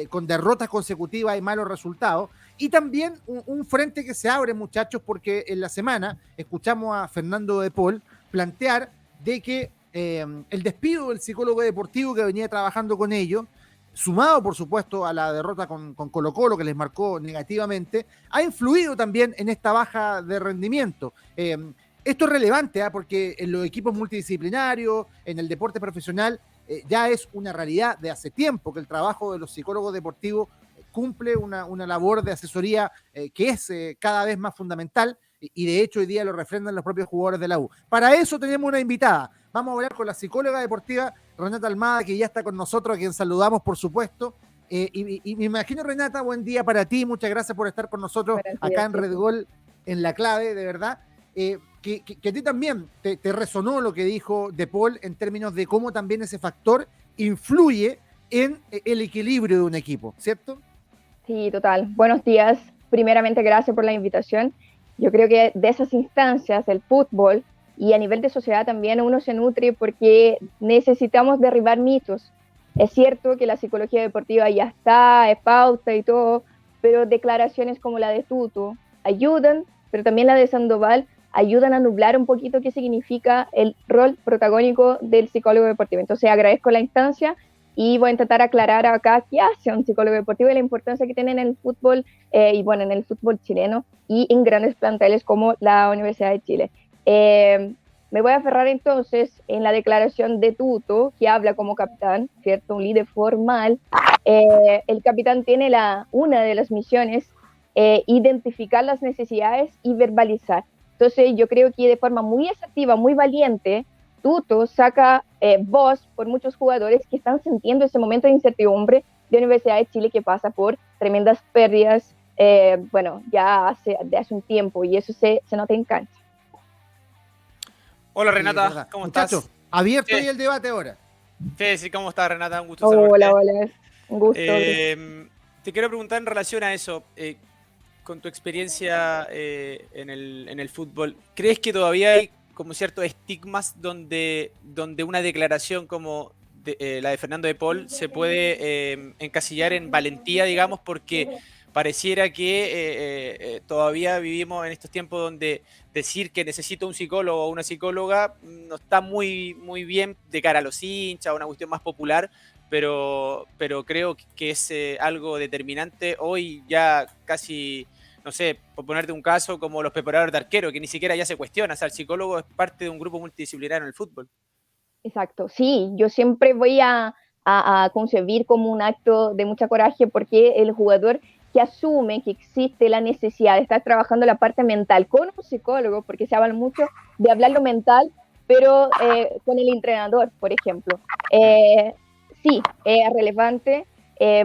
con derrotas consecutivas y malos resultados. Y también un frente que se abre, muchachos, porque en la semana escuchamos a Fernando de Paul plantear de que el despido del psicólogo deportivo que venía trabajando con ellos, sumado por supuesto a la derrota con Colo-Colo que les marcó negativamente, ha influido también en esta baja de rendimiento. Esto es relevante porque en los equipos multidisciplinarios, en el deporte profesional, ya es una realidad de hace tiempo que el trabajo de los psicólogos deportivos cumple una labor de asesoría que es cada vez más fundamental y de hecho hoy día lo refrendan los propios jugadores de la U. Para eso tenemos una invitada. Vamos a hablar con la psicóloga deportiva Renata Almada, que ya está con nosotros, a quien saludamos por supuesto. Y me imagino, Renata, buen día para ti, muchas gracias por estar con nosotros acá en Red Gol en La Clave, de verdad. Que a ti también te resonó lo que dijo De Paul en términos de cómo también ese factor influye en el equilibrio de un equipo, ¿cierto? Sí, total. Buenos días. Primeramente, gracias por la invitación. Yo creo que de esas instancias, el fútbol y a nivel de sociedad también uno se nutre porque necesitamos derribar mitos. Es cierto que la psicología deportiva ya está, es pauta y todo, pero declaraciones como la de Tuto ayudan, pero también la de Sandoval ayudan a nublar un poquito qué significa el rol protagónico del psicólogo deportivo. Entonces agradezco la instancia y voy a intentar aclarar acá qué hace un psicólogo deportivo y la importancia que tiene en el fútbol, y bueno, en el fútbol chileno y en grandes planteles como la Universidad de Chile. Me voy a aferrar entonces en la declaración de Tuto, que habla como capitán, ¿cierto? Un líder formal. El capitán tiene una de las misiones, identificar las necesidades y verbalizar. Entonces yo creo que de forma muy asertiva, muy valiente, Tuto saca voz por muchos jugadores que están sintiendo ese momento de incertidumbre de Universidad de Chile que pasa por tremendas pérdidas, ya de hace un tiempo, y eso se nota en cancha. Hola Renata, ¿cómo Muchachos, estás? abierto ahí el debate ahora. Sí, ¿cómo estás Renata? Un gusto saludarte. Hola, un gusto. Te quiero preguntar en relación a eso, con tu experiencia en el fútbol, ¿crees que todavía hay como ciertos estigmas donde una declaración como la de Fernando de Paul se puede encasillar en valentía, digamos, porque pareciera que todavía vivimos en estos tiempos donde decir que necesito un psicólogo o una psicóloga no está muy, muy bien de cara a los hinchas, una cuestión más popular, pero creo que es algo determinante hoy ya casi, no sé, por ponerte un caso como los preparadores de arquero, que ni siquiera ya se cuestiona, o sea, el psicólogo es parte de un grupo multidisciplinario en el fútbol. Exacto, sí, yo siempre voy a concebir como un acto de mucha coraje porque el jugador que asume que existe la necesidad de estar trabajando la parte mental con un psicólogo, porque se habla mucho de hablar lo mental, pero con el entrenador, por ejemplo. Sí, es relevante.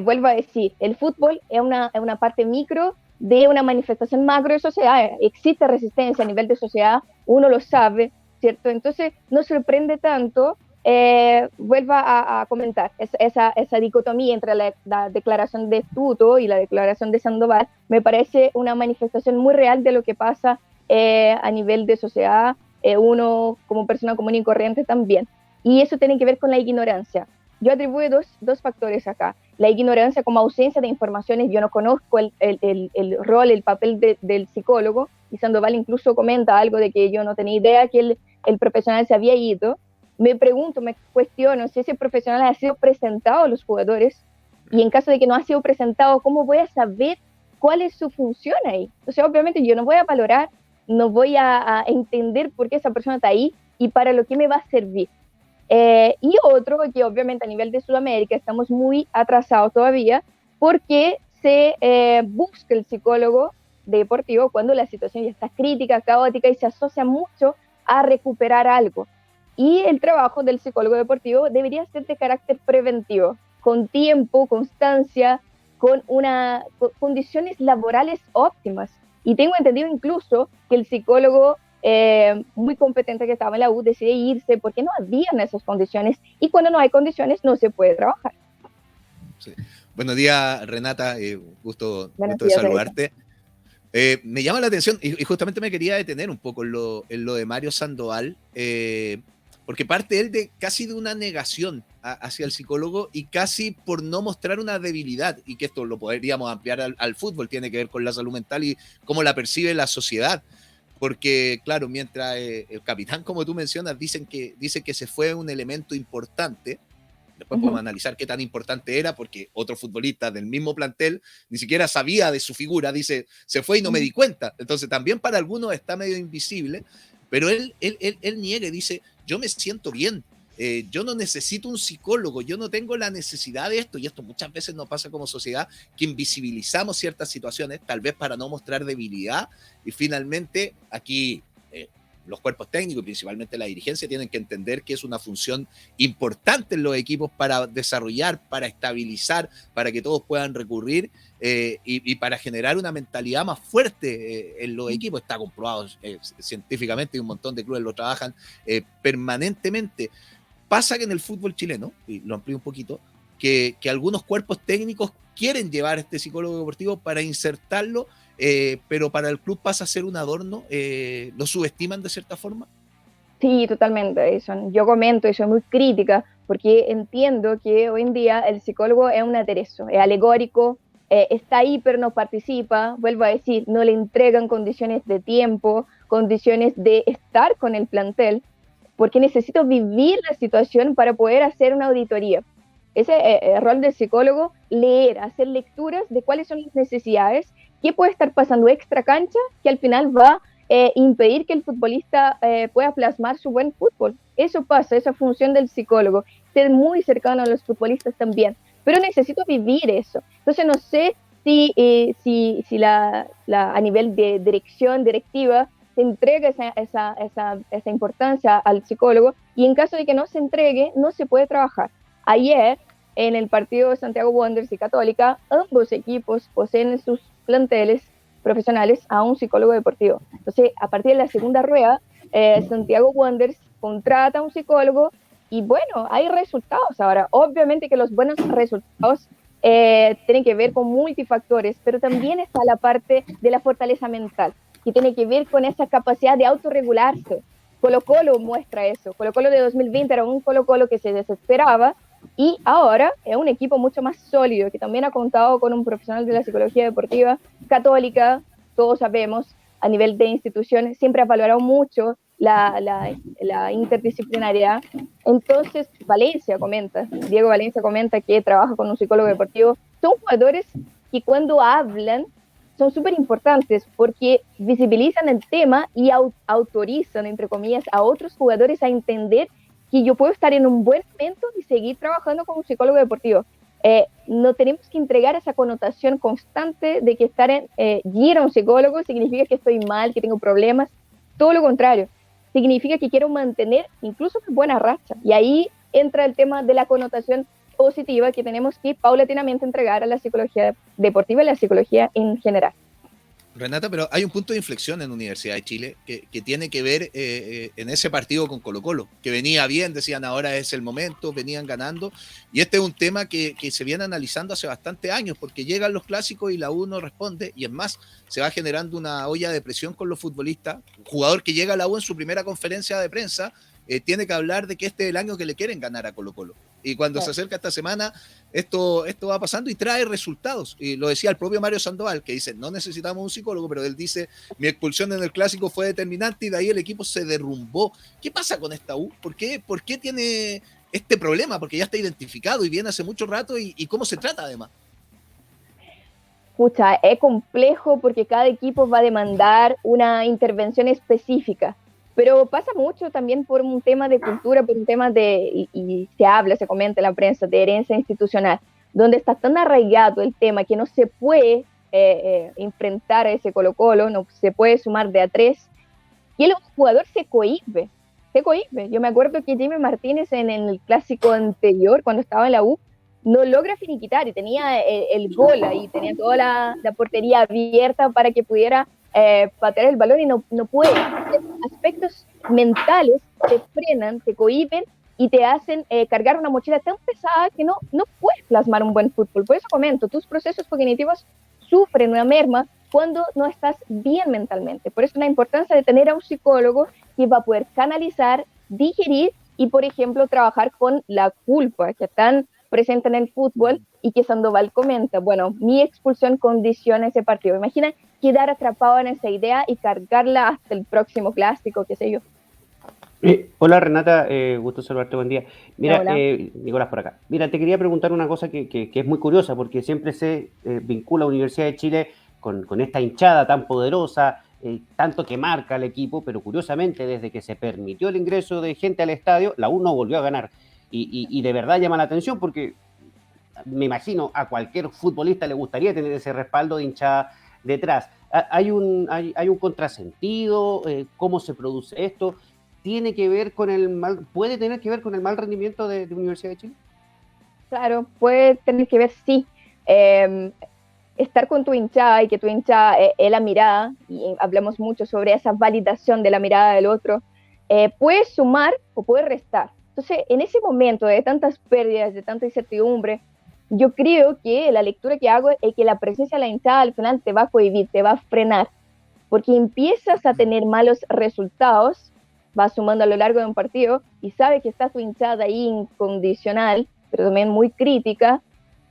Vuelvo a decir, el fútbol es una parte micro de una manifestación macro de sociedad. Existe resistencia a nivel de sociedad, uno lo sabe, ¿cierto? Entonces, no sorprende tanto. Vuelva a comentar esa dicotomía entre la declaración de Tuto y la declaración de Sandoval. Me parece una manifestación muy real de lo que pasa a nivel de sociedad, uno como persona común y corriente también. Y eso tiene que ver con la ignorancia. Yo atribuyo dos factores acá. La ignorancia como ausencia de informaciones. Yo no conozco el rol, el papel del psicólogo, y Sandoval incluso comenta algo de que yo no tenía idea que el profesional se había ido. Me pregunto, me cuestiono si ese profesional ha sido presentado a los jugadores, y en caso de que no ha sido presentado, ¿cómo voy a saber cuál es su función ahí? Entonces, obviamente, yo no voy a valorar, no voy a entender por qué esa persona está ahí y para lo que me va a servir. Y otro, que obviamente a nivel de Sudamérica estamos muy atrasados todavía, porque se busca el psicólogo deportivo cuando la situación ya está crítica, caótica, y se asocia mucho a recuperar algo. Y el trabajo del psicólogo deportivo debería ser de carácter preventivo, con tiempo, constancia, con condiciones laborales óptimas. Y tengo entendido incluso que el psicólogo muy competente que estaba en la U decide irse porque no habían esas condiciones, y cuando no hay condiciones no se puede trabajar. Sí. Buenos días, Renata, gusto de saludarte. Me llama la atención y justamente me quería detener un poco en lo de Mario Sandoval. porque parte él de casi de una negación hacia el psicólogo y casi por no mostrar una debilidad, y que esto lo podríamos ampliar al fútbol, tiene que ver con la salud mental y cómo la percibe la sociedad. Porque, claro, mientras el capitán, como tú mencionas, dice que se fue un elemento importante, después podemos analizar qué tan importante era, porque otro futbolista del mismo plantel ni siquiera sabía de su figura, dice, se fue y no me di cuenta. Entonces también para algunos está medio invisible, pero él niega y dice, yo me siento bien, yo no necesito un psicólogo, yo no tengo la necesidad de esto, y esto muchas veces nos pasa como sociedad, que invisibilizamos ciertas situaciones, tal vez para no mostrar debilidad, y finalmente aquí los cuerpos técnicos y principalmente la dirigencia tienen que entender que es una función importante en los equipos para desarrollar, para estabilizar, para que todos puedan recurrir y para generar una mentalidad más fuerte en los equipos. Está comprobado científicamente y un montón de clubes lo trabajan permanentemente. Pasa que en el fútbol chileno, y lo amplío un poquito, que algunos cuerpos técnicos quieren llevar a este psicólogo deportivo para insertarlo, pero para el club pasa a ser un adorno, ¿lo subestiman de cierta forma? Sí, totalmente, Edison. Yo comento y soy muy crítica porque entiendo que hoy en día el psicólogo es un aderezo, es alegórico, está ahí pero no participa, vuelvo a decir, no le entregan condiciones de tiempo, condiciones de estar con el plantel, porque necesito vivir la situación para poder hacer una auditoría. Ese rol del psicólogo, leer, hacer lecturas de cuáles son las necesidades, qué puede estar pasando extra cancha, que al final va a impedir que el futbolista pueda plasmar su buen fútbol. Eso pasa, esa función del psicólogo, ser muy cercano a los futbolistas también, pero necesito vivir eso. Entonces no sé si a nivel de directiva, se entrega esa importancia al psicólogo, y en caso de que no se entregue, no se puede trabajar. Ayer, en el partido de Santiago Wanderers y Católica, ambos equipos poseen en sus planteles profesionales a un psicólogo deportivo. Entonces, a partir de la segunda rueda, Santiago Wanderers contrata a un psicólogo y bueno, hay resultados ahora. Obviamente que los buenos resultados tienen que ver con multifactores, pero también está la parte de la fortaleza mental, que tiene que ver con esa capacidad de autorregularse. Colo-Colo muestra eso. Colo-Colo de 2020 era un Colo-Colo que se desesperaba, y ahora es un equipo mucho más sólido, que también ha contado con un profesional de la psicología deportiva. Católica, todos sabemos, a nivel de instituciones, siempre ha valorado mucho la interdisciplinariedad. Entonces, Diego Valencia comenta que trabaja con un psicólogo deportivo. Son jugadores que cuando hablan son súper importantes porque visibilizan el tema y autorizan, entre comillas, a otros jugadores a entender que yo puedo estar en un buen momento y seguir trabajando con un psicólogo deportivo. No tenemos que entregar esa connotación constante de que estar ir a un psicólogo significa que estoy mal, que tengo problemas. Todo lo contrario, significa que quiero mantener incluso una buena racha. Y ahí entra el tema de la connotación positiva que tenemos que paulatinamente entregar a la psicología deportiva y la psicología en general. Renata, pero hay un punto de inflexión en Universidad de Chile que tiene que ver en ese partido con Colo-Colo, que venía bien, decían ahora es el momento, venían ganando, y este es un tema que se viene analizando hace bastantes años, porque llegan los clásicos y la U no responde, y es más, se va generando una olla de presión con los futbolistas. Un jugador que llega a la U en su primera conferencia de prensa tiene que hablar de que este es el año que le quieren ganar a Colo-Colo. Y cuando se acerca esta semana, esto va pasando y trae resultados. Y lo decía el propio Mario Sandoval, que dice, no necesitamos un psicólogo, pero él dice, mi expulsión en el Clásico fue determinante y de ahí el equipo se derrumbó. ¿Qué pasa con esta U? ¿Por qué tiene este problema? Porque ya está identificado y viene hace mucho rato, y cómo se trata además. Escucha, es complejo porque cada equipo va a demandar una intervención específica. Pero pasa mucho también por un tema de cultura, por un tema y se comenta en la prensa, de herencia institucional, donde está tan arraigado el tema que no se puede enfrentar a ese Colo-Colo, no se puede sumar de a tres, y el jugador se cohíbe. Yo me acuerdo que Jimmy Martínez en el clásico anterior, cuando estaba en la U, no logra finiquitar, y tenía el gol ahí, tenía toda la portería abierta para que pudiera patear el balón y no puede. Aspectos mentales te frenan, te cohíben y te hacen cargar una mochila tan pesada que no puedes plasmar un buen fútbol. Por eso comento, tus procesos cognitivos sufren una merma cuando no estás bien mentalmente. Por eso la importancia de tener a un psicólogo que va a poder canalizar, digerir y, por ejemplo, trabajar con la culpa que están presente en el fútbol y que Sandoval comenta, bueno, mi expulsión condiciona ese partido. Imagina quedar atrapado en esa idea y cargarla hasta el próximo clásico, qué sé yo. Hola Renata, gusto saludarte, buen día. Mira, Hola. Nicolás por acá. Mira, te quería preguntar una cosa que es muy curiosa, porque siempre se vincula a Universidad de Chile con esta hinchada tan poderosa, tanto que marca al equipo, pero curiosamente desde que se permitió el ingreso de gente al estadio, la U no volvió a ganar. Y de verdad llama la atención porque me imagino a cualquier futbolista le gustaría tener ese respaldo de hinchada detrás. ¿Hay un contrasentido? ¿Cómo se produce esto? ¿Tiene que ver con puede tener que ver con el mal rendimiento de Universidad de Chile? Claro, puede tener que ver, sí. Estar con tu hinchada y que tu hinchada es la mirada, y hablamos mucho sobre esa validación de la mirada del otro, puede sumar o puede restar. Entonces, en ese momento de tantas pérdidas, de tanta incertidumbre, yo creo que la lectura que hago es que la presencia de la hinchada al final te va a cohibir, te va a frenar, porque empiezas a tener malos resultados, vas sumando a lo largo de un partido y sabes que está tu hinchada ahí incondicional, pero también muy crítica,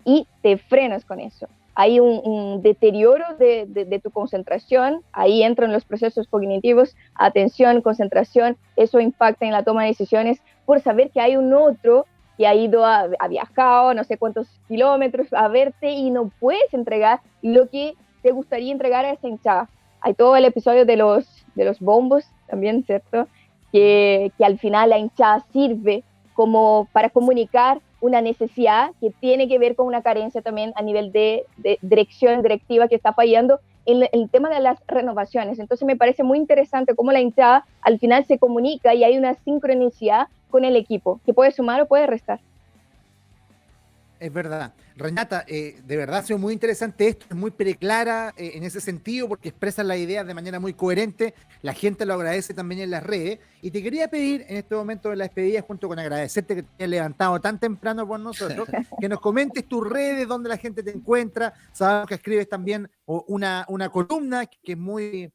y te frenas con eso. Hay un deterioro de tu concentración, ahí entran los procesos cognitivos, atención, concentración, eso impacta en la toma de decisiones por saber que hay un otro que ha ido, ha viajado no sé cuántos kilómetros a verte y no puedes entregar lo que te gustaría entregar a esa hinchada. Hay todo el episodio de los bombos también, ¿cierto? Que al final la hinchada sirve como para comunicar una necesidad que tiene que ver con una carencia también a nivel de dirección directiva que está fallando en el tema de las renovaciones. Entonces me parece muy interesante cómo la hinchada al final se comunica y hay una sincronicidad con el equipo, que puede sumar o puede restar. Es verdad. Renata, de verdad ha sido muy interesante esto, es muy preclara en ese sentido porque expresan las ideas de manera muy coherente, la gente lo agradece también en las redes y te quería pedir en este momento de la despedida, junto con agradecerte que te hayas levantado tan temprano por nosotros, que nos comentes tus redes, donde la gente te encuentra, sabemos que escribes también una columna que es muy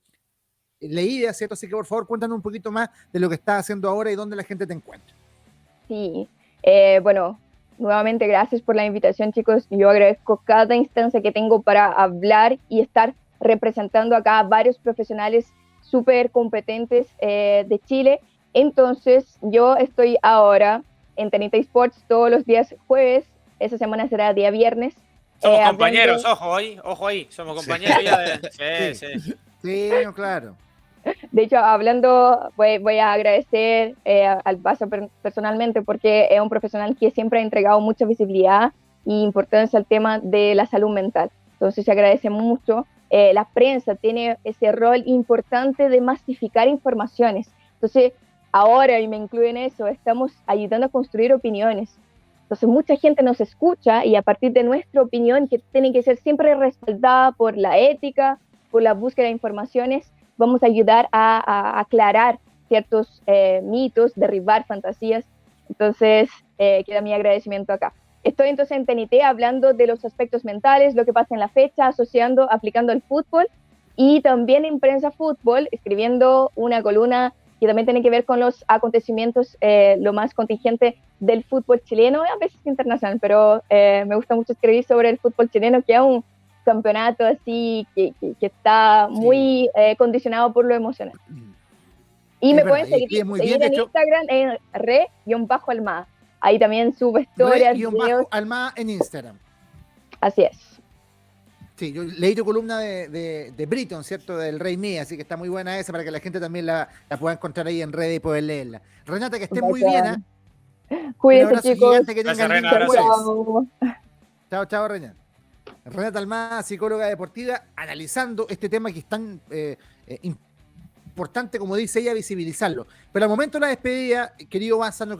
leída, ¿cierto? Así que por favor cuéntanos un poquito más de lo que estás haciendo ahora y dónde la gente te encuentra. Sí, bueno, nuevamente gracias por la invitación, chicos. Yo agradezco cada instancia que tengo para hablar y estar representando acá a varios profesionales súper competentes de Chile. Entonces, yo estoy ahora en Tenita Sports todos los días jueves. Esa semana será día viernes. Somos compañeros, ojo ahí, somos compañeros ya de... Sí, no, claro. De hecho, hablando, voy a agradecer al Paso personalmente porque es un profesional que siempre ha entregado mucha visibilidad e importancia al tema de la salud mental. Entonces se agradece mucho. La prensa tiene ese rol importante de masificar informaciones. Entonces, ahora, y me incluyo en eso, estamos ayudando a construir opiniones. Entonces, mucha gente nos escucha y a partir de nuestra opinión, que tiene que ser siempre respaldada por la ética, por la búsqueda de informaciones, vamos a ayudar a aclarar ciertos mitos, derribar fantasías. Entonces, queda mi agradecimiento acá. Estoy entonces en TNT hablando de los aspectos mentales, lo que pasa en la fecha, asociando, aplicando al fútbol, y también en Prensa Fútbol, escribiendo una columna que también tiene que ver con los acontecimientos, lo más contingente del fútbol chileno, a veces internacional, pero me gusta mucho escribir sobre el fútbol chileno, que es un campeonato así que está muy condicionado por lo emocional. Y me pueden seguir en Instagram en re_almada. Ahí también subo historias, videos. Almada en Instagram. Así es. Sí, yo leí tu columna de Britton, ¿cierto? Del Rey Mía, así que está muy buena esa para que la gente también la pueda encontrar ahí en redes y poder leerla. Renata, que estés muy bien, ¿eh? Cuídense, chicos. Gigante, que tengan lindo jueves. Chao, Renata. Renata Almada, psicóloga deportiva, analizando este tema que es tan importante, como dice ella, visibilizarlo. Pero al momento de la despedida, querido Banza, no